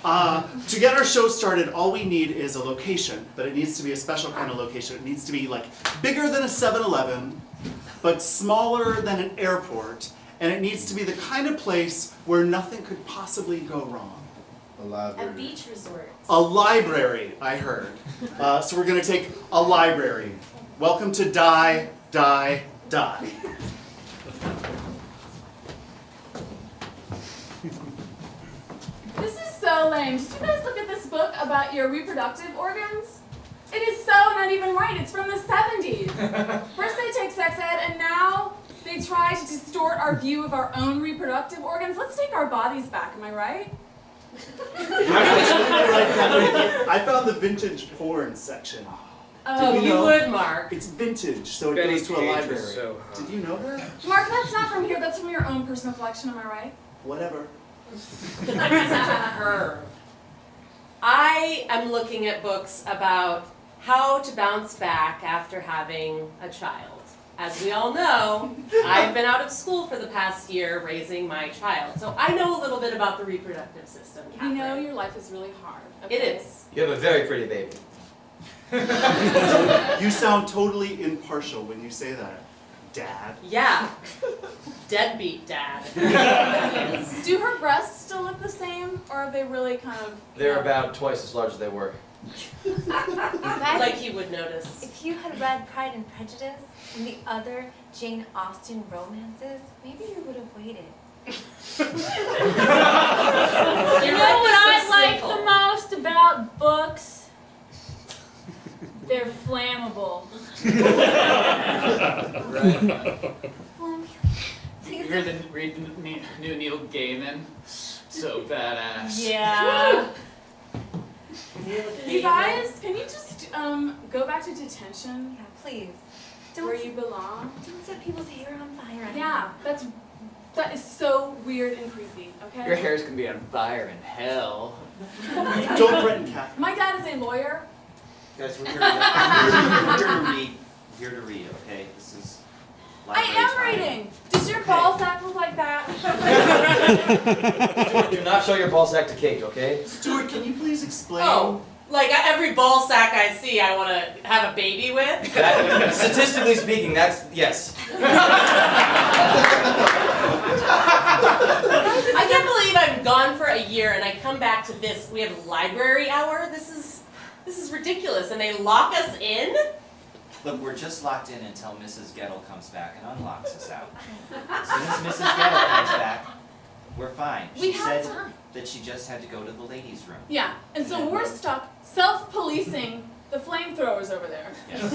To get our show started, all we need is a location, but it needs to be a special kind of location. It needs to be like bigger than a 7-Eleven, but smaller than an airport, and it needs to be the kind of place where nothing could possibly go wrong. A library. A beach resort. A library, I heard. So we're gonna take a library. Welcome to Die, Die, Die. This is so lame. Did you guys look at this book about your reproductive organs? It is so not even right. It's from the 70s. First they take sex ed, and now they try to distort our view of our own reproductive organs. Let's take our bodies back, am I right? I found the vintage porn section. Oh, Did You know? would, Mark. It's vintage, so it Betty goes to a Page is library. so hot. Did you know that? Mark, that's not from here. That's from your own personal collection, am I right? Whatever. Such a perv. I am looking at books about how to bounce back after having a child. As we all know, I've been out of school for the past year raising my child. So I know a little bit about the reproductive system, We Catherine. know your life is really hard. It Okay? is. You have a very pretty baby. You sound totally impartial when you say that, Dad. Yeah. Deadbeat dad. Do her breasts still look the same, or are they really kind of... They're about twice as large as they were. Like he would notice. If you had read Pride and Prejudice and the other Jane Austen romances, maybe you would have waited. You know what I like the most about books? They're flammable. Read the new Neil Gaiman. So badass. Yeah. You guys, can you just go back to detention Yeah, please. where you belong? Don't set people's hair on fire. Yeah, that is so weird and creepy, okay? Your hair's gonna be on fire in hell. Don't threaten Catherine. My dad is a lawyer. Guys, we're here to read, okay? This is I am reading. Does your ball sack look like that? Stuart, do not show your ball sack to Kate, okay? Stuart, can you please explain? Oh, like every ball sack I see, I want to have a baby with. That, statistically speaking, that's yes. I can't believe I'm gone for a year and I come back to this. We have library hour. This is ridiculous, and they lock us in. Look, we're just locked in until Mrs. Gettle comes back and unlocks us out. As soon as Mrs. Gettle comes back, we're fine. We She have said time. that she just had to go to the ladies' room. Yeah, and so we're stuck self-policing the flamethrowers over there. Yes.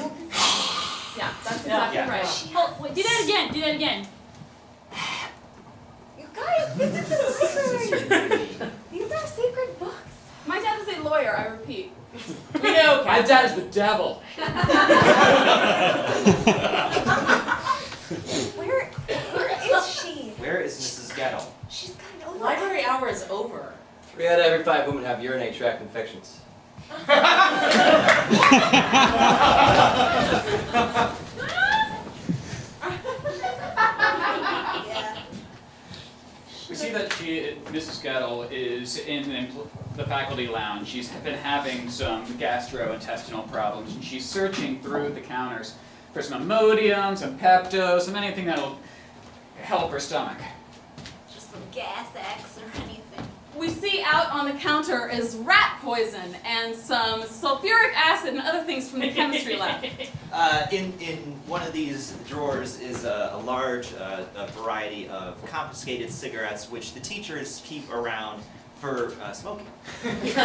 Yeah, that's exactly Yeah. right. Oh, wait, do that again. Do that again. You guys, this is a library. These are sacred books. My dad is a lawyer. I repeat. We know, My Kat. dad is the devil. Where is she? Where is Mrs. Gettle? She's got no Library hour is over. 3 out of every 5 women have urinary tract infections. Yeah. We see that Mrs. Gettle is in the faculty lounge. She's been having some gastrointestinal problems, and she's searching through the counters for some Imodium, some Pepto, some anything that'll help her stomach. Just some gas X or anything. We see out on the counter is rat poison and some sulfuric acid and other things from the chemistry lab. In one of these drawers is a large variety of confiscated cigarettes, which the teachers keep around for smoking. Get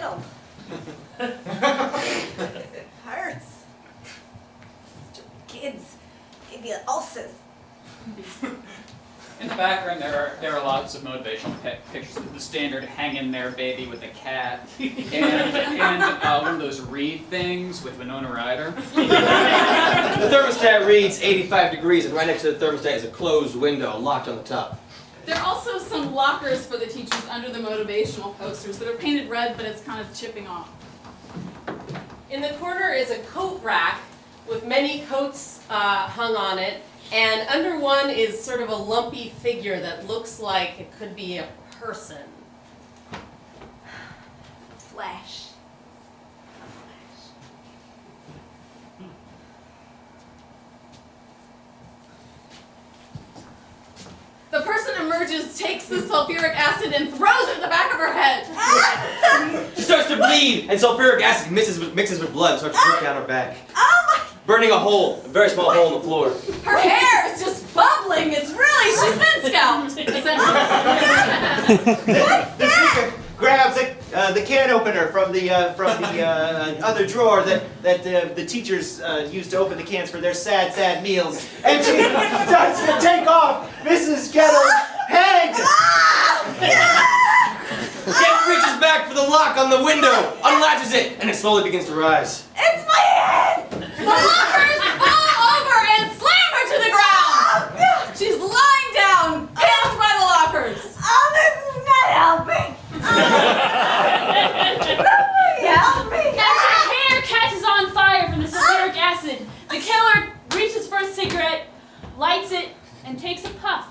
'em. It hurts. Stupid kids. Give you ulcers. In the background, there are lots of motivational pictures of the standard hang in there baby with a cat, and one of those read things with Winona Ryder. The thermostat reads 85 degrees, and right next to the thermostat is a closed window locked on the top. There are also some lockers for the teachers under the motivational posters that are painted red, but it's kind of chipping off. In the corner is a coat rack with many coats hung on it, And under one is sort of a lumpy figure that looks like it could be a person. Flesh. The person emerges, takes the sulfuric acid, and throws it in the back of her head. She starts to bleed, and sulfuric acid mixes with blood and starts to drip down her back, burning a hole, a very small hole in the floor. Her hair is just bubbling. It's really, she's been scalped. Essentially. The figure grabs the can opener from the other drawer that the teachers used to open the cans for their sad meals, and she starts to take off Mrs. Kettle's head. Jen reaches back for the lock on the window, unlatches it, and it slowly begins to rise. It's my head! The lockers fall over and slam her to the ground. She's lying down, pinned by the lockers. Oh, this is not helping! Somebody help me! As her hair catches on fire from the sulfuric acid, the killer reaches for a cigarette, lights it, and takes a puff.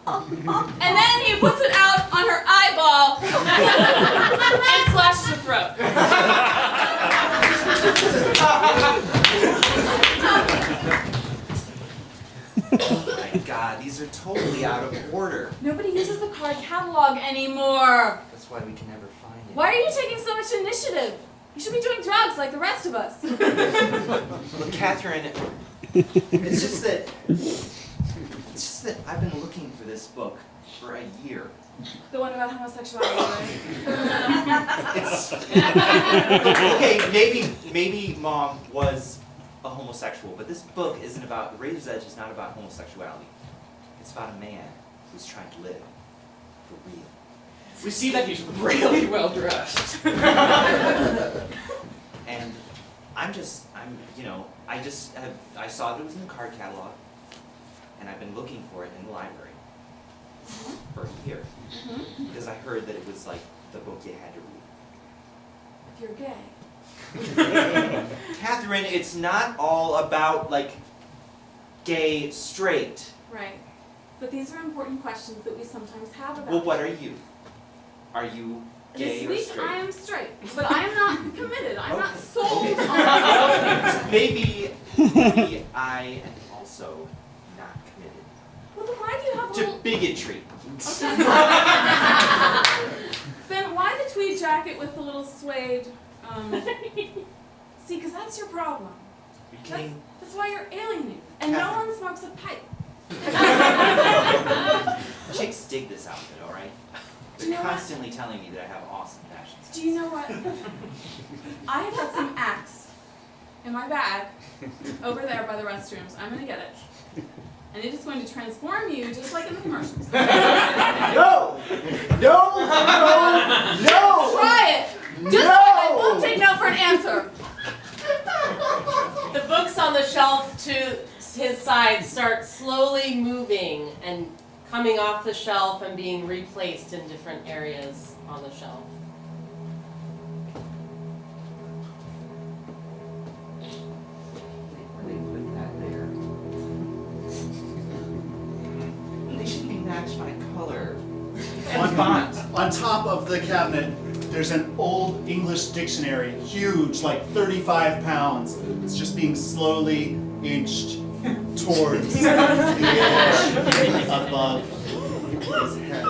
And then he puts it out on her eyeball and slashes her throat. Oh my God, these are totally out of order. Nobody uses the card catalog anymore. That's why we can never find it. Why are you taking so much initiative? You should be doing drugs like the rest of us. Look, Catherine, it's just that I've been looking for this book for a year. The one about homosexuality, right? It's okay. Maybe Mom was a homosexual, but this book isn't about. Razor's Edge is not about homosexuality. It's about a man who's trying to live for real. We see that he's really well dressed. And I saw that it was in the card catalog, and I've been looking for it in the library for a year because I heard that it was like the book you had to read. If you're gay. Catherine, it's not all about like gay, straight. Right. But these are important questions that we sometimes have about. Well, what are you? Are you gay This or week straight? I am straight, but I am not committed. I'm not sold Okay. on. Maybe I am also not committed Well, then why do you have a to little? bigotry. Then why the tweed jacket with the little suede? See, because that's your problem. Are you kidding? That's why you're alienated, and no Catherine. one smokes a pipe. Chicks dig this outfit, all right? Do you They're know what? constantly telling me that I have awesome fashion sense. Do you know what? I have got some Axe in my bag over there by the restrooms. I'm gonna get it. And it is going to transform you just like in the commercials. No! No! No! Try it! Just No! I won't take no for an answer. The books on the shelf to his side start slowly moving and coming off the shelf and being replaced in different areas on the shelf. Where they put that there? They should be matched by color and font. On top of the cabinet, there's an old English dictionary, huge, like 35 pounds. It's just being slowly inched towards the edge above his head.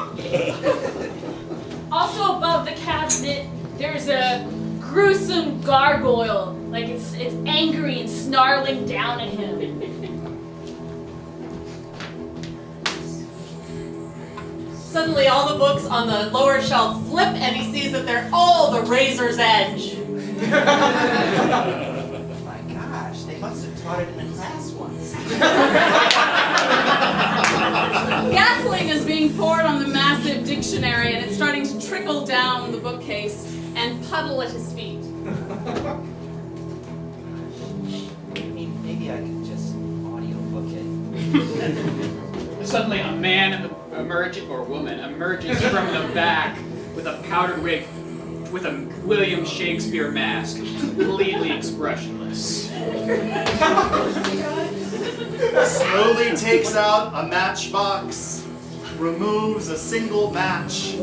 Also above the cabinet, there's a gruesome gargoyle. Like it's angry and snarling down at him. Suddenly all the books on the lower shelf flip and he sees that they're all the Razor's Edge. Oh my gosh, they must have taught it in a class once. Gasoline is being poured on the massive dictionary, and it's starting to trickle down the bookcase and puddle at his feet. Maybe I could just audiobook it. Suddenly, a man or woman emerges from the back with a powdered wig, with a William Shakespeare mask, completely expressionless. slowly takes out a matchbox, removes a single match,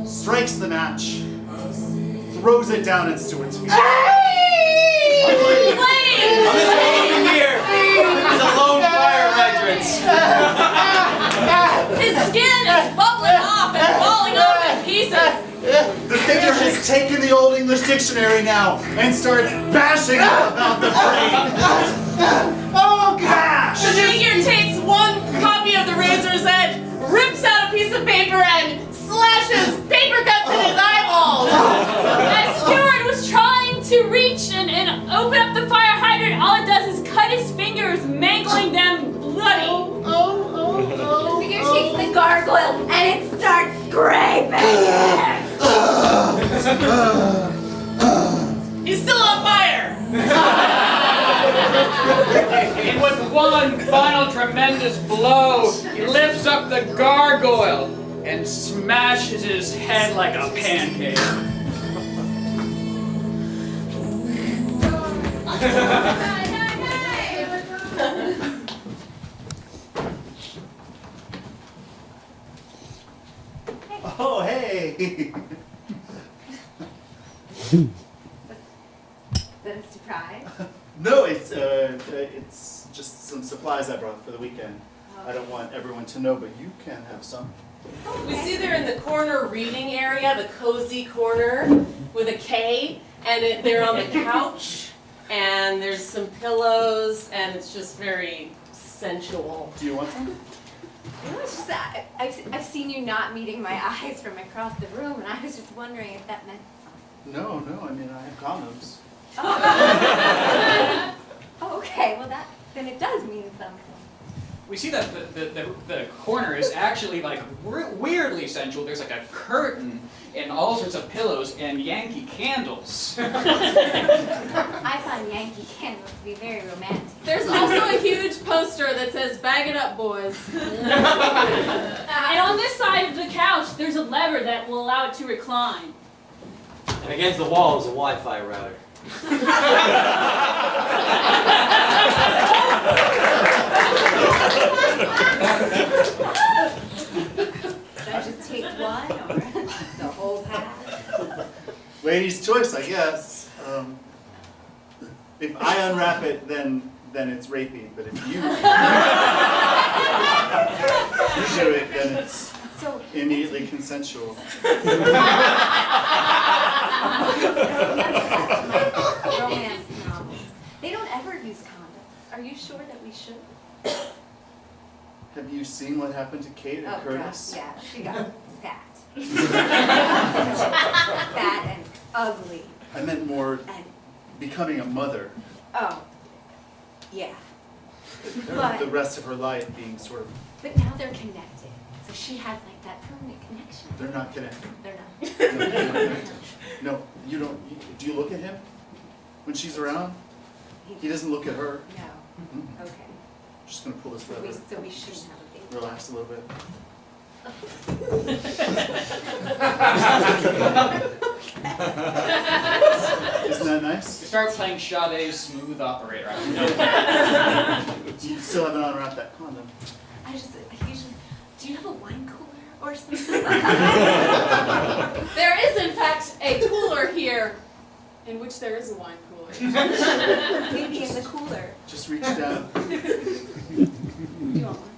strikes the match, throws it down at Stuart's feet. I'm just waiting here. It's a lone fire hydrant. His skin is bubbling off and falling off in pieces. The figure has taken the Old English Dictionary now and starts bashing it about the brain. Oh gosh! The figure takes one copy of the Razor's Edge, rips out a piece of paper, and slashes paper cuts in his eyeballs. As Stuart was trying to reach and open up the fire hydrant, all it does is cut his fingers, mangling them bloody. The figure takes the gargoyle and it starts scraping. He's still on fire. And with one final tremendous blow, he lifts up the gargoyle and smashes his head like a pancake. Oh hey! Is that a surprise? No, it's just some supplies I brought for the weekend. I don't want everyone to know, but you can have some. We see they're in the corner reading area, the cozy corner with a K, and they're on the couch, and there's some pillows, and it's just very sensual. Do you want some? You know, it's just that I've seen you not meeting my eyes from across the room, and I was just wondering if that meant something. No, I mean I have condoms. Oh, okay. Well, then it does mean something. We see that the corner is actually like weirdly sensual. There's like a curtain and all sorts of pillows and Yankee candles. I find Yankee candles to be very romantic. There's also a huge poster that says, "Bag it up, boys." And on this side of the couch, there's a lever that will allow it to recline. And against the wall is a Wi-Fi router. Should I just take one or the whole pack? Ladies' choice, I guess. If I unwrap it, then it's rapey. But if you do it, then it's So immediately consensual. romance novels. They don't ever use condoms. Are you sure that we should? Have you seen what happened to Kate and Curtis? God, yeah, she got fat. Fat and ugly. I meant more And becoming a mother. oh, yeah. The rest of her life being sort of. But now they're connected. So she has like that permanent connection. They're not connected. They're not. No, you don't. Do you look at him when she's around? He doesn't look at her. No. Mhm. Okay. Just gonna pull this So lever. we shouldn't have a baby. Relax a little bit. Isn't that nice? You start playing Sade's Smooth Operator. You still haven't unwrapped that condom. I usually. Do you have a wine cooler or something? There is, in fact, a cooler here, in which there is a wine cooler. Maybe in the cooler. Just reach down. Do you want one?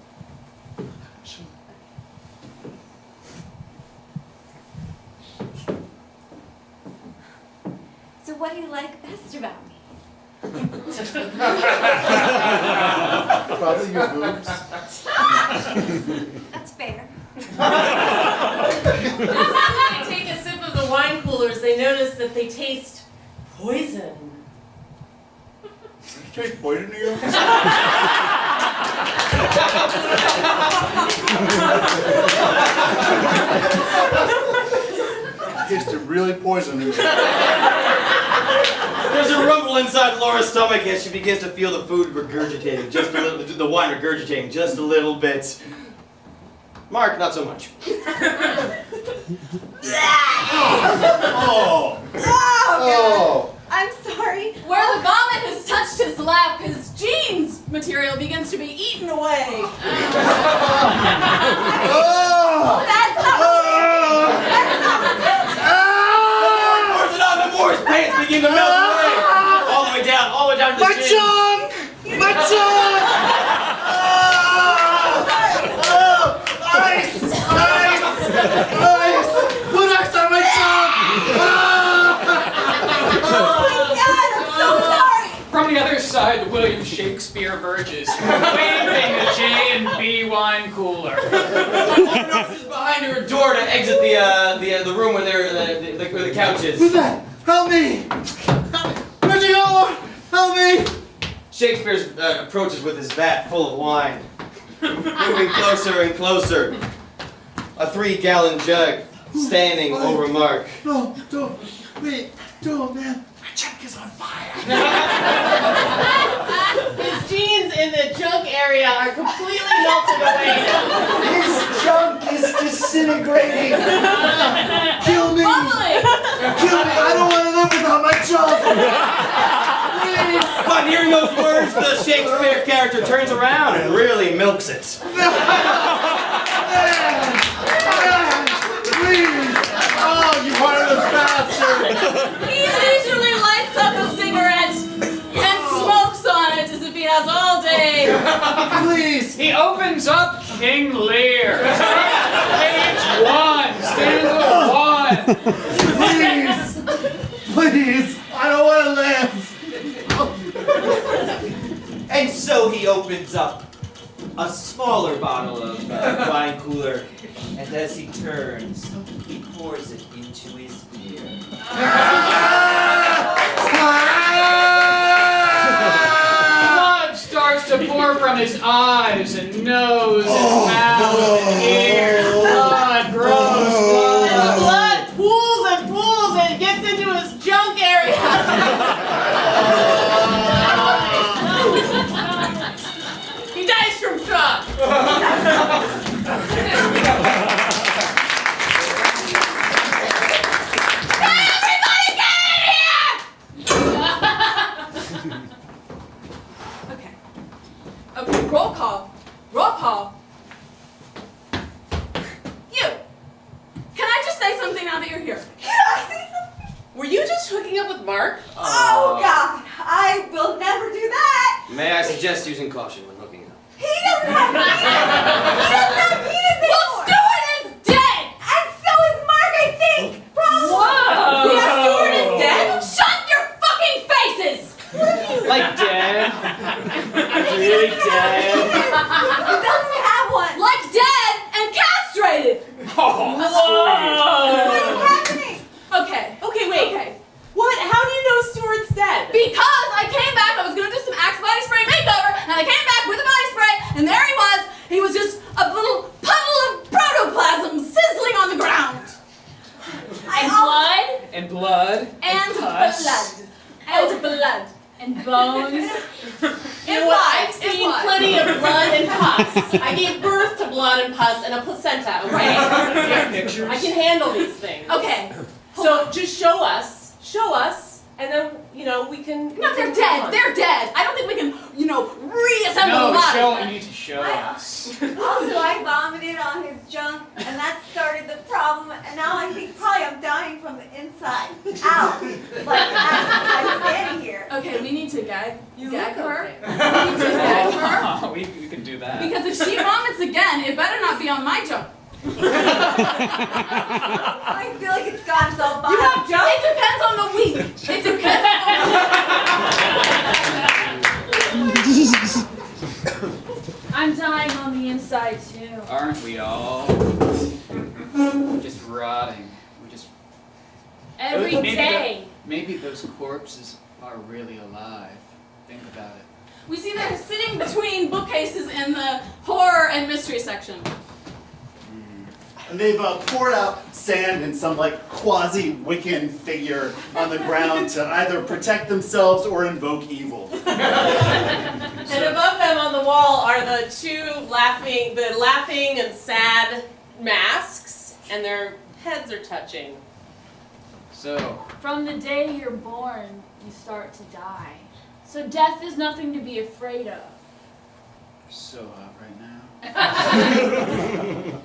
Sure. So what do you like best about me? Probably your boobs. That's fair. As soon as they take a sip of the wine coolers, they notice that they taste poison. Take poison to you? Tasted really poisonous. There's a rumble inside Laura's stomach as she begins to feel the food regurgitating just a little, the wine regurgitating just a little bit. Mark, not so much. Oh! Oh, I'm sorry. Where the vomit has touched his lap, his jeans material begins to be eaten away. Oh! That's not Force it on the force! Pants begin to melt away! All the way down to the My chin. junk! My junk! Ice! Ice! Ice! Put ice on my junk! Oh my God, I'm so sorry. From the other side, William Shakespeare emerges, waving a J&B wine cooler. Nurse is behind her door to exit the room where where the couch is. Who's that? Help me! Where'd you go, Lord? Help me! Shakespeare approaches with his vat full of wine, moving closer and closer. A 3-gallon jug standing over Mark. No, don't. Wait, don't, man. My junk is on fire. His jeans in the junk area are completely melted away now. His junk is disintegrating. Kill me. Bubbly! Kill me. I don't want to live without my junk. Please. Upon hearing those words, the Shakespeare character turns around and really milks it. Please. Oh, you heartless bastard. He leisurely lights up a cigarette and smokes on it as if he has all day. Please. He opens up King Lear. Page 1, stanza 1. Please. Please. I don't want to live. And so he opens up a smaller bottle of wine cooler, and as he turns, he pours it into his beer. Blood starts to pour from his eyes and nose and mouth and ears. Blood, gross blood. The blood pools and pools and gets into his junk area. He dies from shock. Okay. Okay, roll call. Roll call. You! Can I just say something now that you're here? Can I say something? Were you just hooking up with Mark? Oh God, I will never do that. May I suggest using caution when hooking up? He doesn't have penis. He doesn't have penis Well, anymore. Stuart is dead! And so is Mark, I think. Probably. Whoa. Yeah, Stuart is dead? Shut your fucking faces! Like dead? Really dead? He doesn't have one. Like dead and castrated! Oh, What is happening? Okay. Okay, wait. Okay. What? How do you know Stuart's dead? Because I came back, I was gonna do some Axe body spray makeover, and I came back with a body spray, and there he was. He was just a little puddle of protoplasm sizzling on the ground. Blood and blood. And Pus. blood. And blood. and bones. You know what? I've seen plenty of blood and pus. I gave birth to blood and pus and a placenta, okay? Pictures. I can handle these things. Okay. So just show us, and then, we can... No, they're dead. They're dead. I don't think we can, reassemble the No, body. you need to show us. Also, I vomited on his junk, and that started the problem. And now I think probably I'm dying from the inside out. Like I'm standing here. Okay, we need to gag look her. okay. We need to gag her. we can do that. Because if she vomits again, it better not be on my junk. I feel like it's gone so far. You have junk? It depends on the week. It depends on the week. I'm dying on the inside too. Aren't we all? Just rotting. We just Every Maybe day. maybe those corpses are really alive. Think about it. We see they're sitting between bookcases in the horror and mystery section. And they've poured out sand in some quasi-Wiccan figure on the ground to either protect themselves or invoke evil. And above them on the wall are the two laughing and sad masks, and their heads are touching. So, From the day you're born, you start to die. So death is nothing to be afraid of. So hot right now.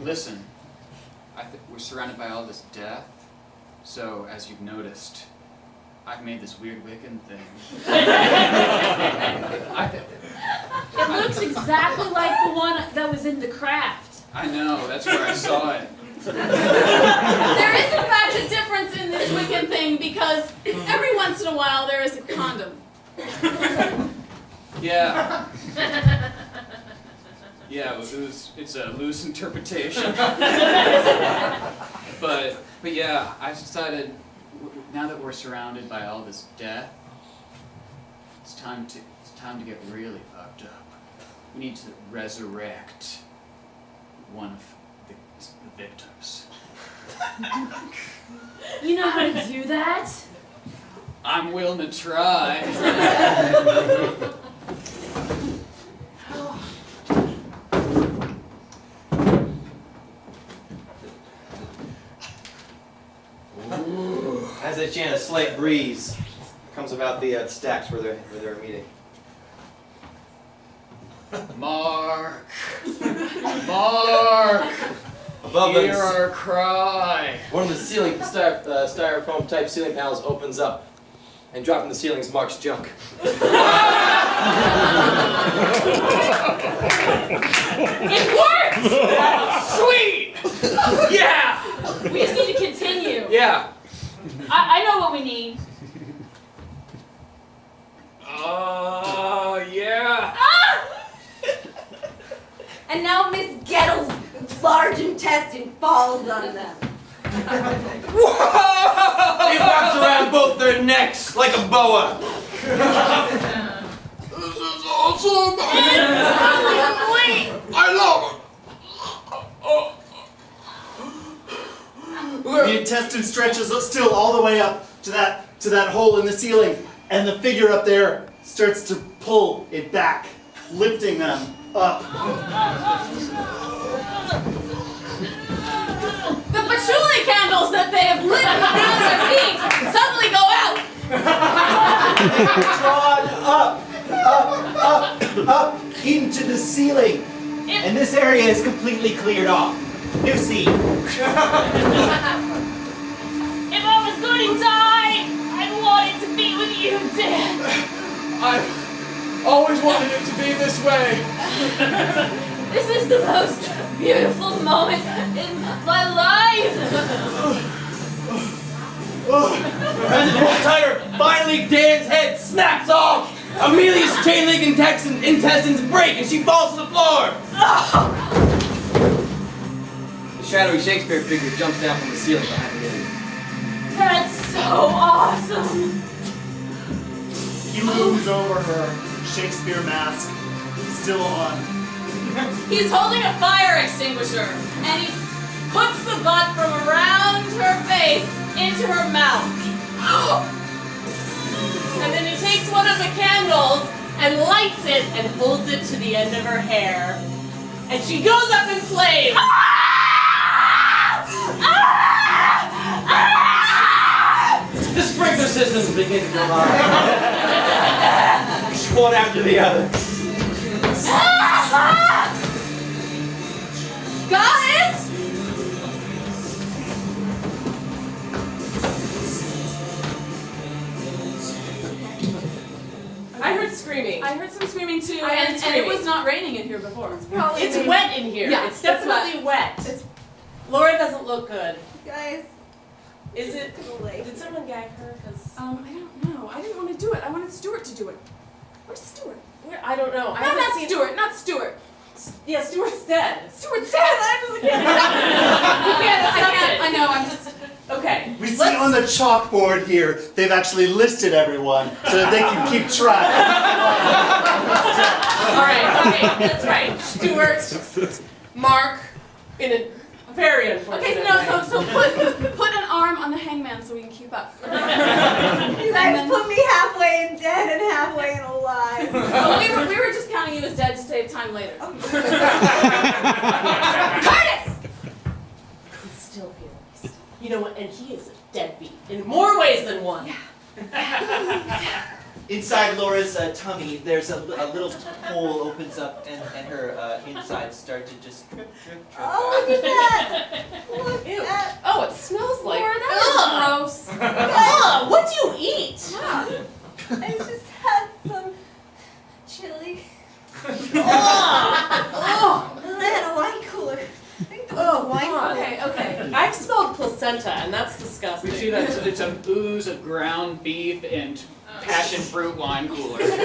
Listen, we're surrounded by all this death. So, as you've noticed, I've made this weird Wiccan thing. It looks exactly like the one that was in The Craft. I know, that's where I saw it. There is in fact a difference in this Wiccan thing because every once in a while there is a condom. Yeah. Yeah, it's a loose interpretation. But yeah, I've decided now that we're surrounded by all this death, it's time to get really fucked up. We need to resurrect one of the victims. You know how to do that? I'm willing to try. As they chant, a slight breeze comes about the stacks where they're meeting. Mark! Above them, Hear our cry! one of the ceiling styrofoam type ceiling panels opens up, and dropped from the ceiling is Mark's junk. It worked! Sweet! Yeah! We just need to continue. Yeah. I know what we need. Oh, yeah. And now Miss Gettle's large intestine falls on them. Whoa! It wraps around both their necks like a boa. This is awesome! I love The intestine stretches still all the way up to that hole in the ceiling, and the figure up there starts to pull it back, lifting them up. The patchouli candles that they have lit around their feet suddenly go out. Drawn up into the ceiling. And this area is completely cleared off. New scene. If I was going to die, I'd want it to be with you, Dad. I've always wanted it to be this way. This is the most beautiful moment in my life. As it pulls tighter, finally Dan's head snaps off. Amelia's chain link intestines break and she falls to the floor. The shadowy Shakespeare figure jumps down from the ceiling behind the lady. That's so awesome. He looms over her, Shakespeare mask still on. He's holding a fire extinguisher, and he puts the butt from around her face into her mouth. And then he takes one of the candles and lights it and holds it to the end of her hair. And she goes up in flames. The sprinkler systems begin to come on. One after the other. Guys! I heard screaming. I heard some screaming too, I heard and it screaming. was not raining in here before. Probably It's me. wet in here. Yeah, it's it's definitely wet. Laura doesn't look good. Guys, Is it? it's too late. Did someone gag her? 'Cause I don't know. I didn't want to do it. I wanted Stuart to do it. Where's Stuart? I don't know. I No, haven't not seen Stuart. Not Stuart. Yeah, Stuart's dead. Stuart's dead. I can't. I know. I'm just. Okay. We see on the chalkboard here, they've actually listed everyone so that they can keep track. All right. That's right. Stuart, Mark, in a very unfortunate Okay, no. way. So put an arm on the hangman so we can keep up. You guys put me halfway in dead and halfway in alive. Oh, we were just counting you as dead to save time later. Curtis! He's still here. You know what? And he is a deadbeat in more ways than one. Inside Laura's tummy, there's a little hole opens up, and her insides start to just drip, drip, drip. Oh, look at that! Look Ew. at Oh, it smells like. Laura, that is gross. Ugh, what do you eat? I just had some chili. Oh, And then I had a wine cooler. I think that was oh, a wine God. cooler. Okay, okay. I've smelled placenta, and that's disgusting. We see that it's an ooze of ground beef and passion fruit wine cooler. You guys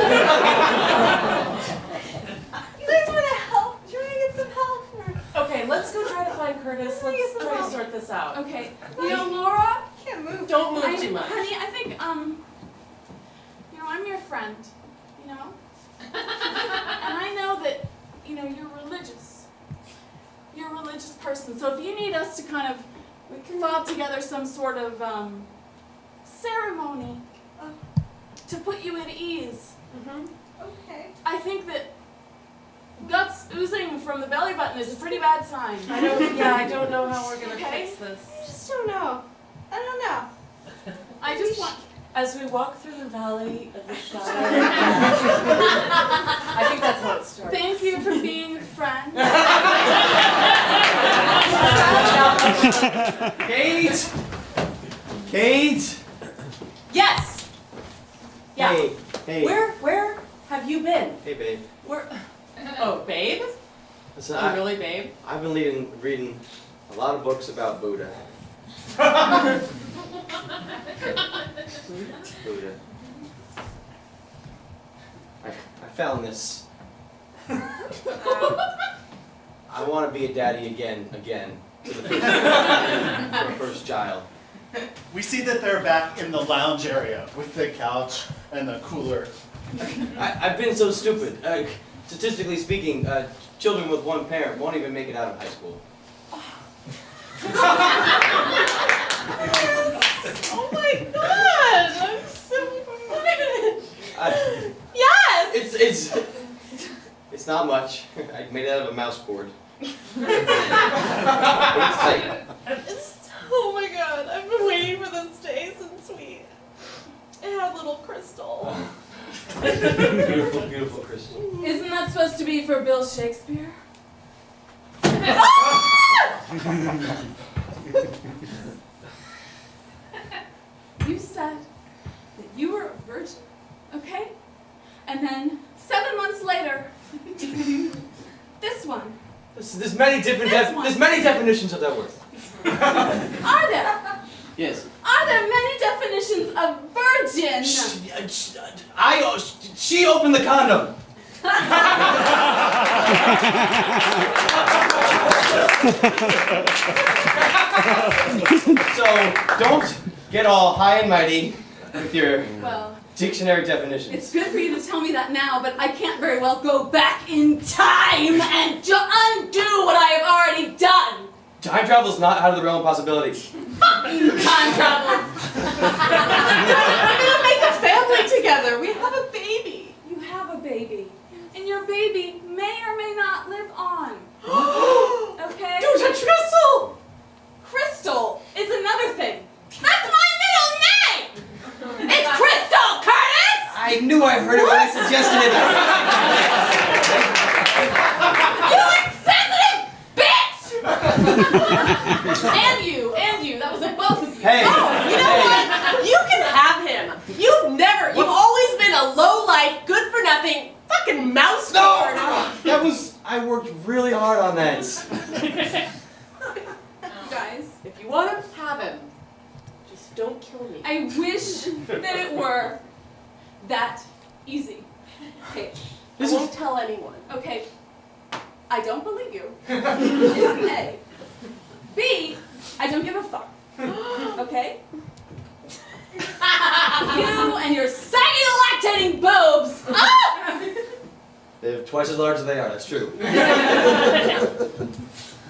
want to help? Try to get some help? Or... Okay, let's go try to find Curtis. Let's Please, try to Mom. sort this out. Okay. You know, Laura, Can't move. Don't move too much. honey, I think, you know, I'm your friend, you know? And I know that, you know, you're religious. You're a religious person. So if you need us to kind of, we can fob together some sort of, ceremony to put you at ease. Mm-hmm. Okay. I think that guts oozing from the belly button is a pretty bad sign. I don't know how we're gonna Okay. fix this. I just don't know. I don't know. I just want, As we walk through the valley of the shadow, I think that's how it starts. thank you for being a friend. Kate! Kate! Yes. Yeah. Hey, hey. Where have you been? Hey, babe. Where? Oh, babe. Listen, Oh, really, babe? I've been reading a lot of books about Buddha. Buddha. I found this. I want to be a daddy again, to the first child. We see that they're back in the lounge area with the couch and the cooler. I've been so stupid. Statistically speaking, children with one parent won't even make it out of high school. Oh my God! I'm so excited. Yes. It's not much. I made it out of a mouse cord. But it's tight. Oh my God! I've been waiting for this day since it had little Crystal. Beautiful, beautiful crystal. Isn't that supposed to be for Bill Shakespeare? You said that you were a virgin, okay? And then 7 months later, this one. There's many different there's many definitions of that word. Are there? Yes. Are there many definitions of virgin? She opened the condom. So don't get all high and mighty with your Well, dictionary definitions. it's good for you to tell me that now, but I can't very well go back in time and undo what I have already done. Time travel is not out of the realm of possibility. Fuck you, time travel. We're gonna make a family together. We have a baby. You have a baby, and your baby may or may not live on. Okay? Don't touch Crystal. Crystal is another thing. That's my middle name! It's Crystal, Curtis! I knew I heard it when I suggested it. You insensitive bitch! and you, that was like both of you. Hey. Oh, you know what? You can have him. You've always been a low-life, good-for-nothing, fucking mouse lord. I worked really hard on that. Guys, If you want to have him, just don't kill me. I wish that it were that easy. Okay, I won't tell anyone. okay, I don't believe you. It's A. B, I don't give a fuck. Okay? You and your saggy lactating boobs! Ah! They're twice as large as they are, that's true.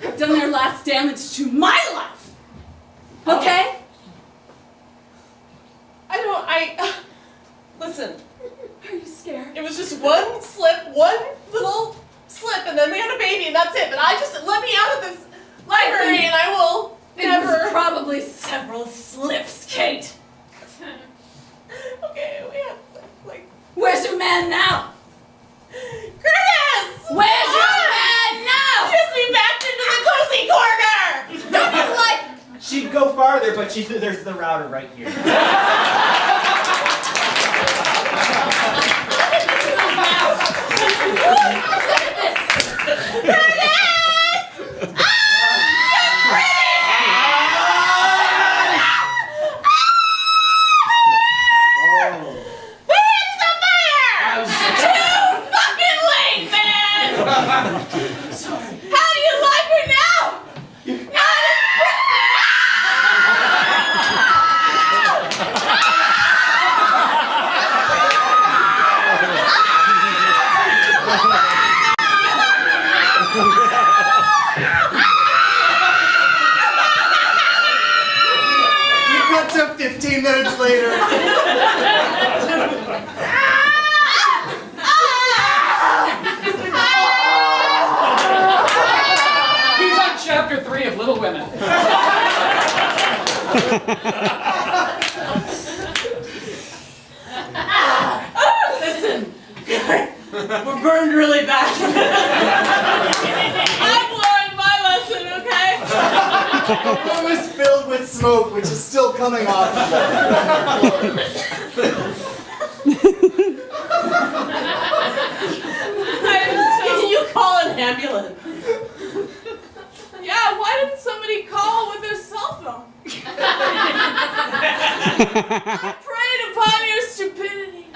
Have done their last damage to my life. Okay? Listen, Are you scared? it was just one little slip, and then we had a baby, and that's it. But let me out of this library, and I will It was never. probably several slips, Kate. Okay, we had sex like man now? Curtis! Where's your man now? Kiss me back into the cozy corner! Don't you like... She'd go farther, but there's the router right here. How do you like her now? Not as We cut to 15 minutes later. He's on chapter 3 of Little Women. Listen, we're burned really bad. I'm learning my lesson, okay? The room is filled with smoke, which is still coming off of Can you call an ambulance? Yeah, why didn't somebody call with their cell phone? I preyed upon your stupidity.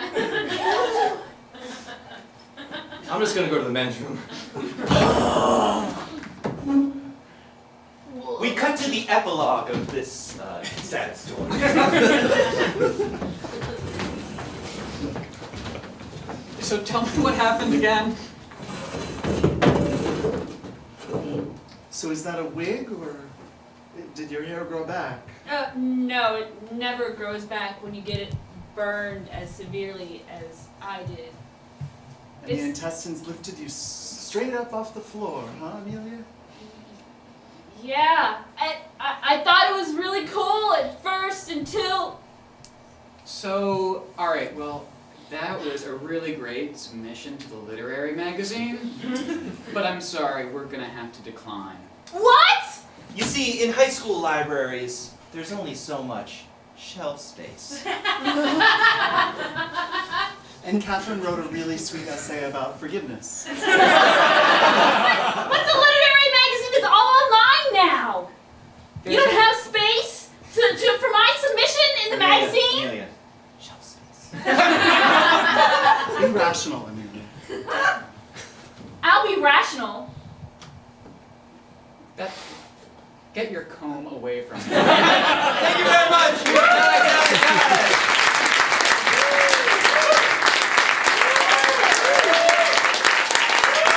I'm just gonna go to the men's room. We cut to the epilogue of this sad story. So tell me what happened again. So is that a wig, or did your hair grow back? No, it never grows back when you get it burned as severely as I did. And the intestines lifted you straight up off the floor, huh, Amelia? Yeah, I thought it was really cool at first until... So, alright, well, that was a really great submission to the literary magazine, but I'm sorry, we're gonna have to decline. What? You see, in high school libraries, there's only so much shelf space. And Catherine wrote a really sweet essay about forgiveness. But the literary magazine is all online now! You don't have space for my submission in the magazine? Amelia, shelf space. Be rational, Amelia. I'll be rational. Get your comb away from me.